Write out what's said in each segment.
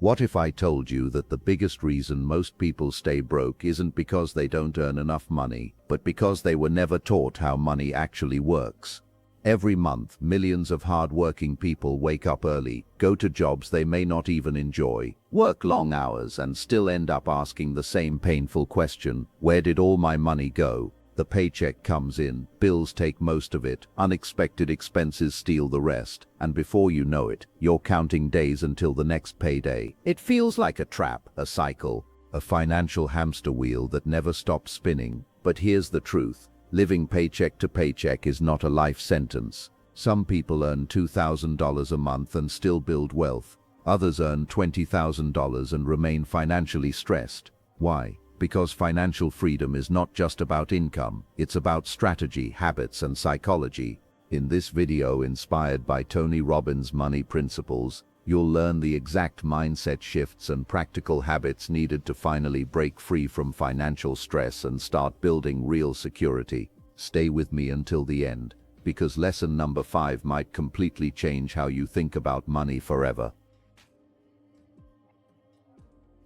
What if I told you that the biggest reason most people stay broke isn't because they don't earn enough money, but because they were never taught how money actually works? Every month, millions of hard-working people wake up early, go to jobs they may not even enjoy, work long hours, and still end up asking the same painful question: where did all my money go? The paycheck comes in, bills take most of it, unexpected expenses steal the rest, and before you know it, you're counting days until the next payday. It feels like a trap, a cycle, a financial hamster wheel that never stops spinning. But here's the truth: living paycheck to paycheck is not a life sentence. Some people earn $2,000 a month and still build wealth. Others earn $20,000 and remain financially stressed. Why? Because financial freedom is not just about income, it's about strategy, habits, and psychology. In this video, inspired by Tony Robbins' money principles, you'll learn the exact mindset shifts and practical habits needed to finally break free from financial stress and start building real security. Stay with me until the end, because lesson number 5 might completely change how you think about money forever.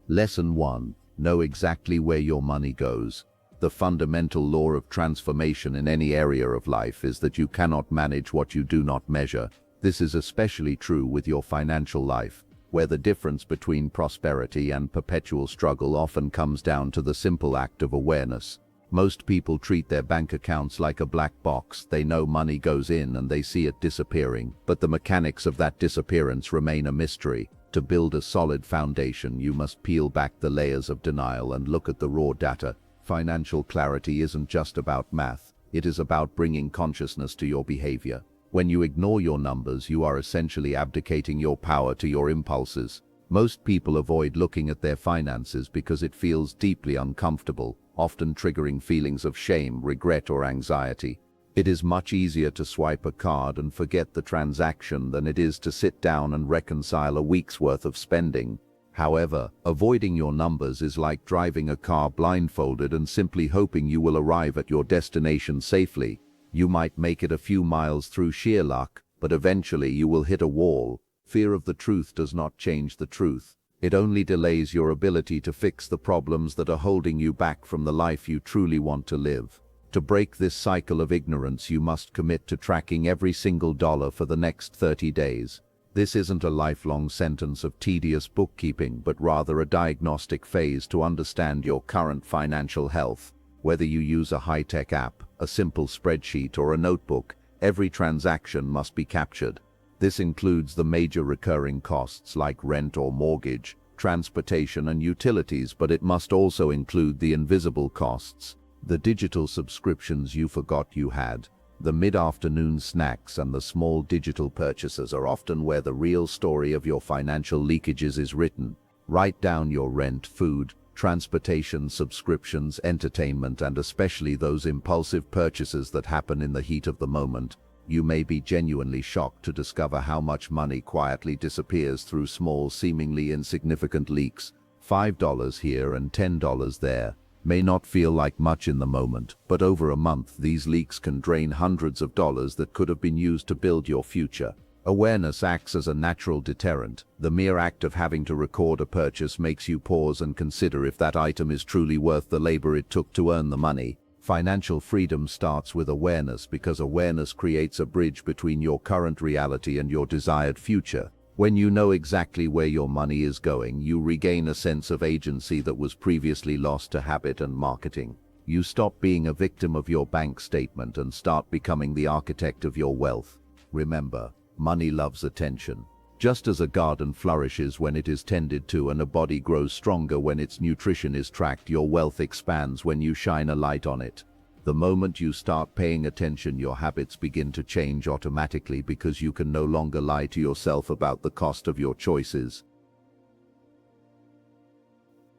Lesson 1. Know exactly where your money goes. The fundamental law of transformation in any area of life is that you cannot manage what you do not measure. This is especially true with your financial life, where the difference between prosperity and perpetual struggle often comes down to the simple act of awareness. Most people treat their bank accounts like a black box. They know money goes in and they see it disappearing, but the mechanics of that disappearance remain a mystery. To build a solid foundation, you must peel back the layers of denial and look at the raw data. Financial clarity isn't just about math, it is about bringing consciousness to your behavior. When you ignore your numbers, you are essentially abdicating your power to your impulses. Most people avoid looking at their finances because it feels deeply uncomfortable, often triggering feelings of shame, regret, or anxiety. It is much easier to swipe a card and forget the transaction than it is to sit down and reconcile a week's worth of spending. However, avoiding your numbers is like driving a car blindfolded and simply hoping you will arrive at your destination safely. You might make it a few miles through sheer luck, but eventually you will hit a wall. Fear of the truth does not change the truth. It only delays your ability to fix the problems that are holding you back from the life you truly want to live. To break this cycle of ignorance, you must commit to tracking every single dollar for the next 30 days. This isn't a lifelong sentence of tedious bookkeeping, but rather a diagnostic phase to understand your current financial health. Whether you use a high-tech app, a simple spreadsheet, or a notebook, every transaction must be captured. This includes the major recurring costs like rent or mortgage, transportation, and utilities, but it must also include the invisible costs. The digital subscriptions you forgot you had, the mid-afternoon snacks, and the small digital purchases are often where the real story of your financial leakages is written. Write down your rent, food, transportation, subscriptions, entertainment, and especially those impulsive purchases that happen in the heat of the moment. You may be genuinely shocked to discover how much money quietly disappears through small, seemingly insignificant leaks. $5 here and $10 there may not feel like much in the moment, but over a month these leaks can drain hundreds of dollars that could have been used to build your future. Awareness acts as a natural deterrent. The mere act of having to record a purchase makes you pause and consider if that item is truly worth the labor it took to earn the money. Financial freedom starts with awareness, because awareness creates a bridge between your current reality and your desired future. When you know exactly where your money is going, you regain a sense of agency that was previously lost to habit and marketing. You stop being a victim of your bank statement and start becoming the architect of your wealth. Remember, money loves attention. Just as a garden flourishes when it is tended to and a body grows stronger when its nutrition is tracked, your wealth expands when you shine a light on it. The moment you start paying attention, your habits begin to change automatically, because you can no longer lie to yourself about the cost of your choices.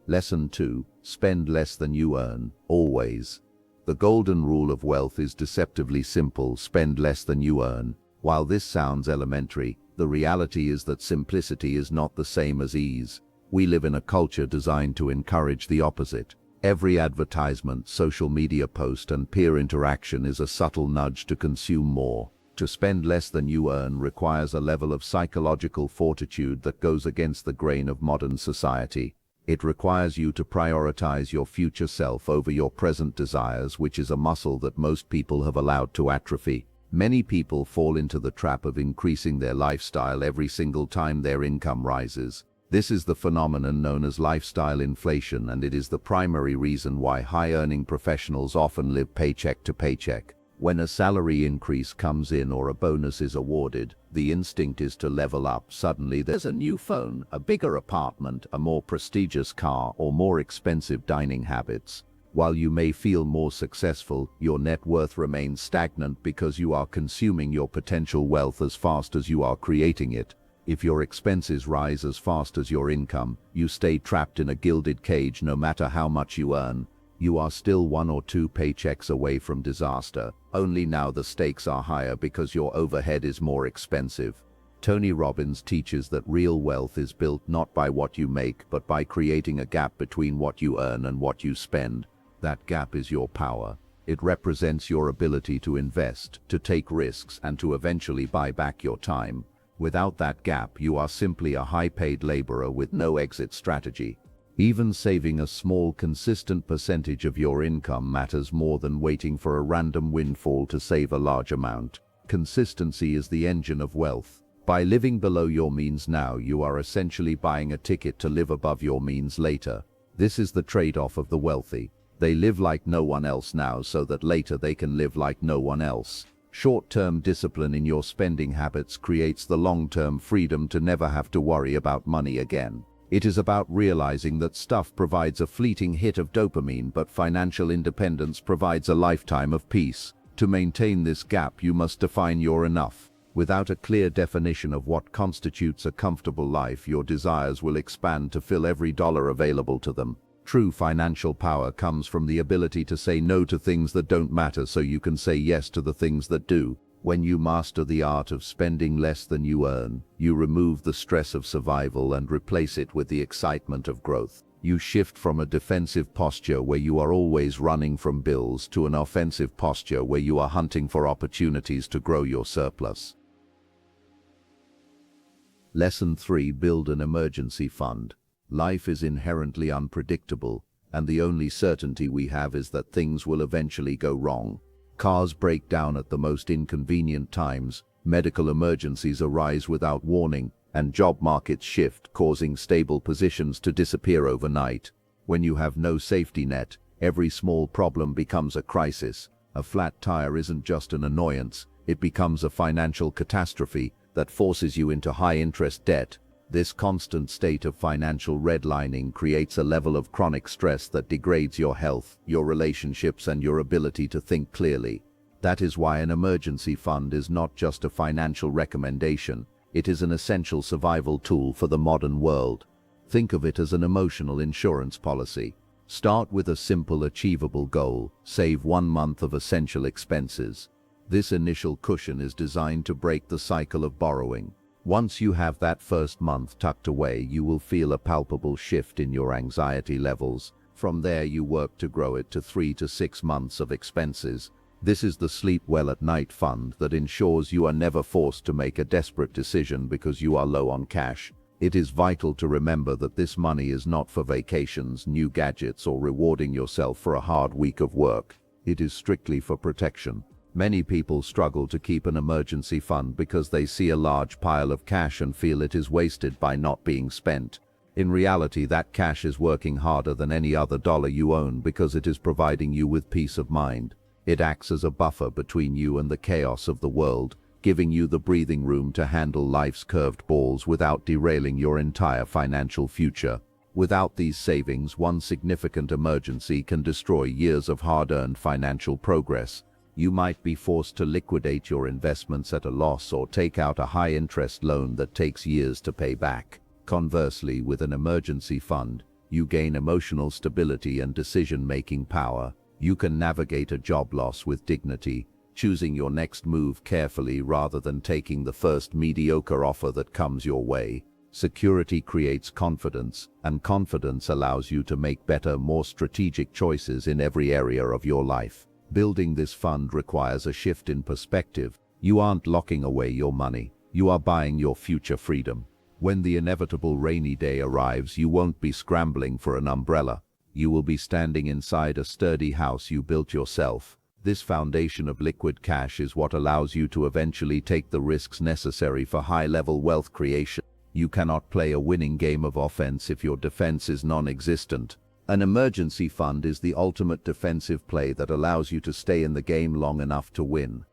Lesson 2. Spend less than you earn, always. The golden rule of wealth is deceptively simple: spend less than you earn. While this sounds elementary, the reality is that simplicity is not the same as ease. We live in a culture designed to encourage the opposite. Every advertisement, social media post, and peer interaction is a subtle nudge to consume more. To spend less than you earn requires a level of psychological fortitude that goes against the grain of modern society. It requires you to prioritize your future self over your present desires, which is a muscle that most people have allowed to atrophy. Many people fall into the trap of increasing their lifestyle every single time their income rises. This is the phenomenon known as lifestyle inflation, and it is the primary reason why high-earning professionals often live paycheck to paycheck. When a salary increase comes in or a bonus is awarded, the instinct is to level up. Suddenly there's a new phone, a bigger apartment, a more prestigious car, or more expensive dining habits. While you may feel more successful, your net worth remains stagnant because you are consuming your potential wealth as fast as you are creating it. If your expenses rise as fast as your income, you stay trapped in a gilded cage no matter how much you earn. You are still 1 or 2 paychecks away from disaster, only now the stakes are higher because your overhead is more expensive. Tony Robbins teaches that real wealth is built not by what you make, but by creating a gap between what you earn and what you spend. That gap is your power. It represents your ability to invest, to take risks, and to eventually buy back your time. Without that gap, you are simply a high-paid laborer with no exit strategy. Even saving a small, consistent percentage of your income matters more than waiting for a random windfall to save a large amount. Consistency is the engine of wealth. By living below your means now, you are essentially buying a ticket to live above your means later. This is the trade-off of the wealthy. They live like no one else now so that later they can live like no one else. Short-term discipline in your spending habits creates the long-term freedom to never have to worry about money again. It is about realizing that stuff provides a fleeting hit of dopamine, but financial independence provides a lifetime of peace. To maintain this gap, you must define your enough. Without a clear definition of what constitutes a comfortable life, your desires will expand to fill every dollar available to them. True financial power comes from the ability to say no to things that don't matter so you can say yes to the things that do. When you master the art of spending less than you earn, you remove the stress of survival and replace it with the excitement of growth. You shift from a defensive posture where you are always running from bills to an offensive posture where you are hunting for opportunities to grow your surplus. Lesson 3: Build an emergency fund. Life is inherently unpredictable, and the only certainty we have is that things will eventually go wrong. Cars break down at the most inconvenient times, medical emergencies arise without warning, and job markets shift, causing stable positions to disappear overnight. When you have no safety net, every small problem becomes a crisis. A flat tire isn't just an annoyance, it becomes a financial catastrophe that forces you into high-interest debt. This constant state of financial redlining creates a level of chronic stress that degrades your health, your relationships, and your ability to think clearly. That is why an emergency fund is not just a financial recommendation, it is an essential survival tool for the modern world. Think of it as an emotional insurance policy. Start with a simple, achievable goal: save 1 month of essential expenses. This initial cushion is designed to break the cycle of borrowing. Once you have that first month tucked away, you will feel a palpable shift in your anxiety levels. From there, you work to grow it to 3 to 6 months of expenses. This is the sleep well at night fund that ensures you are never forced to make a desperate decision because you are low on cash. It is vital to remember that this money is not for vacations, new gadgets, or rewarding yourself for a hard week of work. It is strictly for protection. Many people struggle to keep an emergency fund because they see a large pile of cash and feel it is wasted by not being spent. In reality, that cash is working harder than any other dollar you own because it is providing you with peace of mind. It acts as a buffer between you and the chaos of the world, giving you the breathing room to handle life's curved balls without derailing your entire financial future. Without these savings, one significant emergency can destroy years of hard-earned financial progress. You might be forced to liquidate your investments at a loss or take out a high-interest loan that takes years to pay back. Conversely, with an emergency fund, you gain emotional stability and decision-making power. You can navigate a job loss with dignity, choosing your next move carefully rather than taking the first mediocre offer that comes your way. Security creates confidence, and confidence allows you to make better, more strategic choices in every area of your life. Building this fund requires a shift in perspective. You aren't locking away your money. You are buying your future freedom. When the inevitable rainy day arrives, you won't be scrambling for an umbrella. You will be standing inside a sturdy house you built yourself. This foundation of liquid cash is what allows you to eventually take the risks necessary for high-level wealth creation. You cannot play a winning game of offense if your defense is non-existent. An emergency fund is the ultimate defensive play that allows you to stay in the game long enough to win.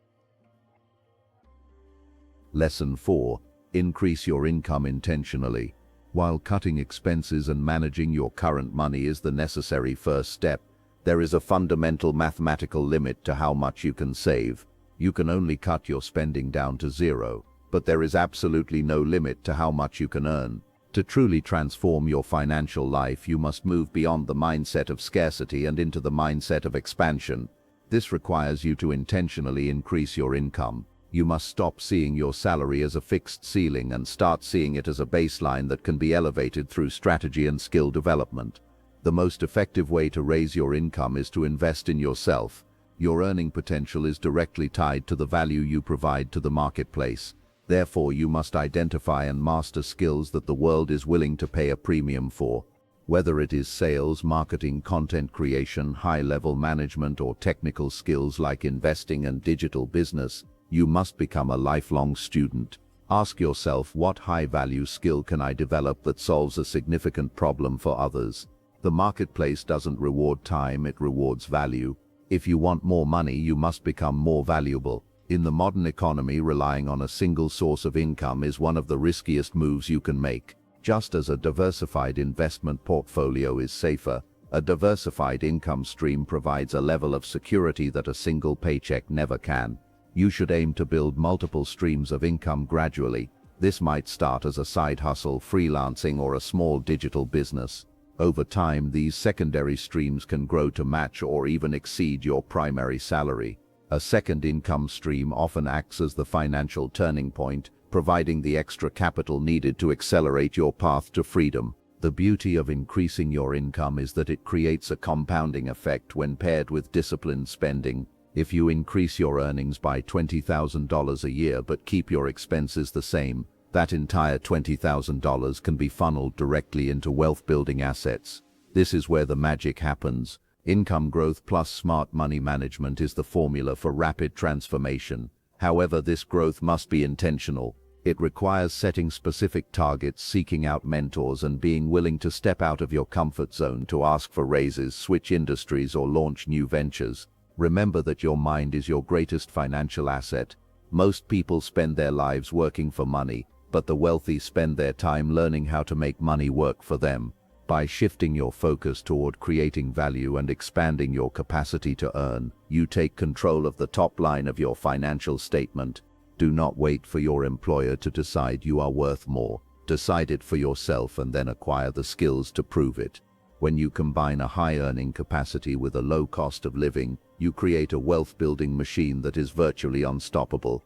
Lesson 4. Increase your income intentionally. While cutting expenses and managing your current money is the necessary first step, there is a fundamental mathematical limit to how much you can save. You can only cut your spending down to zero, but there is absolutely no limit to how much you can earn. To truly transform your financial life, you must move beyond the mindset of scarcity and into the mindset of expansion. This requires you to intentionally increase your income. You must stop seeing your salary as a fixed ceiling and start seeing it as a baseline that can be elevated through strategy and skill development. The most effective way to raise your income is to invest in yourself. Your earning potential is directly tied to the value you provide to the marketplace. Therefore, you must identify and master skills that the world is willing to pay a premium for. Whether it is sales, marketing, content creation, high-level management, or technical skills like investing and digital business, you must become a lifelong student. Ask yourself, what high-value skill can I develop that solves a significant problem for others? The marketplace doesn't reward time, it rewards value. If you want more money, you must become more valuable. In the modern economy, relying on a single source of income is one of the riskiest moves you can make. Just as a diversified investment portfolio is safer, a diversified income stream provides a level of security that a single paycheck never can. You should aim to build multiple streams of income gradually. This might start as a side hustle, freelancing, or a small digital business. Over time, these secondary streams can grow to match or even exceed your primary salary. A second income stream often acts as the financial turning point, providing the extra capital needed to accelerate your path to freedom. The beauty of increasing your income is that it creates a compounding effect when paired with disciplined spending. If you increase your earnings by $20,000 a year but keep your expenses the same, that entire $20,000 can be funneled directly into wealth-building assets. This is where the magic happens. Income growth plus smart money management is the formula for rapid transformation. However, this growth must be intentional. It requires setting specific targets, seeking out mentors, and being willing to step out of your comfort zone to ask for raises, switch industries, or launch new ventures. Remember that your mind is your greatest financial asset. Most people spend their lives working for money, but the wealthy spend their time learning how to make money work for them. By shifting your focus toward creating value and expanding your capacity to earn, you take control of the top line of your financial statement. Do not wait for your employer to decide you are worth more. Decide it for yourself and then acquire the skills to prove it. When you combine a high earning capacity with a low cost of living, you create a wealth-building machine that is virtually unstoppable.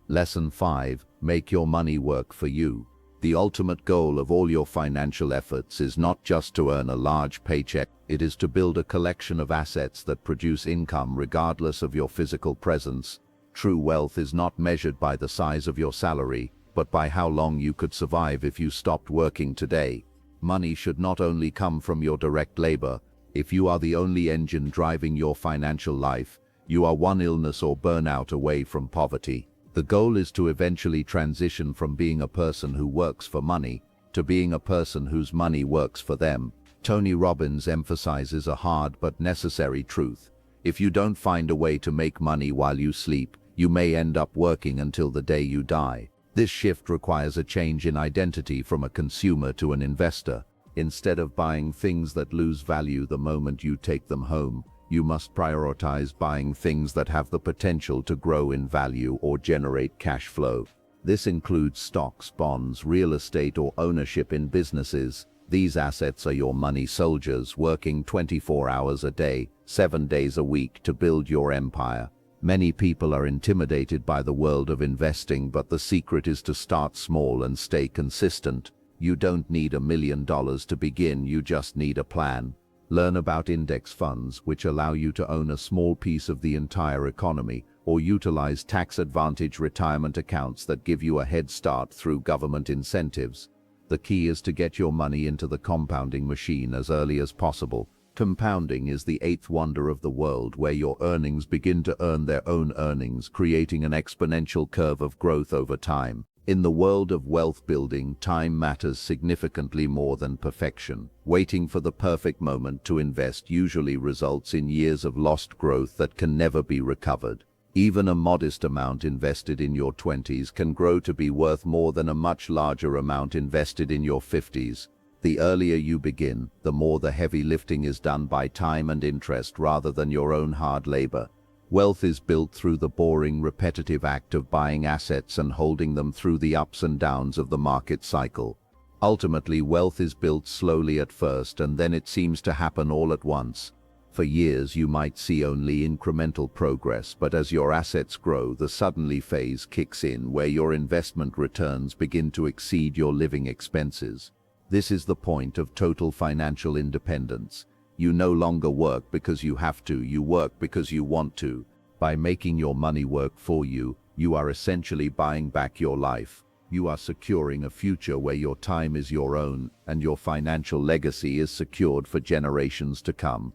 Lesson 5. Make your money work for you. The ultimate goal of all your financial efforts is not just to earn a large paycheck, it is to build a collection of assets that produce income regardless of your physical presence. True wealth is not measured by the size of your salary, but by how long you could survive if you stopped working today. Money should not only come from your direct labor. If you are the only engine driving your financial life, you are one illness or burnout away from poverty. The goal is to eventually transition from being a person who works for money to being a person whose money works for them. Tony Robbins emphasizes a hard but necessary truth. If you don't find a way to make money while you sleep, you may end up working until the day you die. This shift requires a change in identity from a consumer to an investor. Instead of buying things that lose value the moment you take them home, you must prioritize buying things that have the potential to grow in value or generate cash flow. This includes stocks, bonds, real estate, or ownership in businesses. These assets are your money soldiers working 24 hours a day, 7 days a week to build your empire. Many people are intimidated by the world of investing, but the secret is to start small and stay consistent. You don't need $1 million to begin, you just need a plan. Learn about index funds, which allow you to own a small piece of the entire economy, or utilize tax-advantage retirement accounts that give you a head start through government incentives. The key is to get your money into the compounding machine as early as possible. Compounding is the eighth wonder of the world, where your earnings begin to earn their own earnings, creating an exponential curve of growth over time. In the world of wealth building, time matters significantly more than perfection. Waiting for the perfect moment to invest usually results in years of lost growth that can never be recovered. Even a modest amount invested in your 20s can grow to be worth more than a much larger amount invested in your 50s. The earlier you begin, the more the heavy lifting is done by time and interest rather than your own hard labor. Wealth is built through the boring, repetitive act of buying assets and holding them through the ups and downs of the market cycle. Ultimately, wealth is built slowly at first, and then it seems to happen all at once. For years, you might see only incremental progress, but as your assets grow, the suddenly phase kicks in, where your investment returns begin to exceed your living expenses. This is the point of total financial independence. You no longer work because you have to, you work because you want to. By making your money work for you, you are essentially buying back your life. You are securing a future where your time is your own, and your financial legacy is secured for generations to come.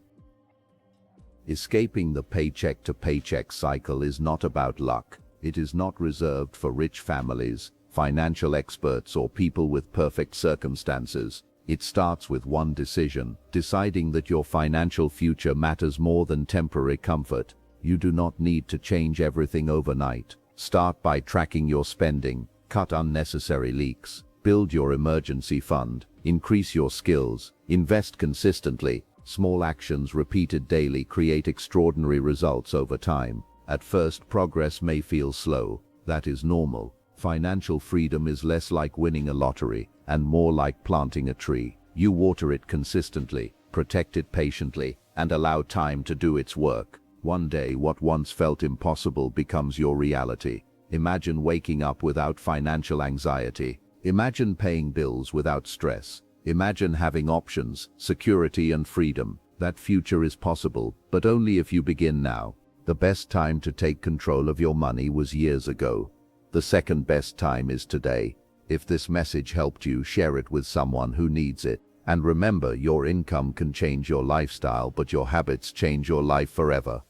Escaping the paycheck-to-paycheck cycle is not about luck. It is not reserved for rich families, financial experts, or people with perfect circumstances. It starts with one decision: deciding that your financial future matters more than temporary comfort. You do not need to change everything overnight. Start by tracking your spending, cut unnecessary leaks, build your emergency fund, increase your skills, invest consistently. Small actions repeated daily create extraordinary results over time. At first, progress may feel slow. That is normal. Financial freedom is less like winning a lottery and more like planting a tree. You water it consistently, protect it patiently, and allow time to do its work. One day, what once felt impossible becomes your reality. Imagine waking up without financial anxiety. Imagine paying bills without stress. Imagine having options, security, and freedom. That future is possible, but only if you begin now. The best time to take control of your money was years ago. The second best time is today. If this message helped you, share it with someone who needs it. And remember, your income can change your lifestyle, but your habits change your life forever.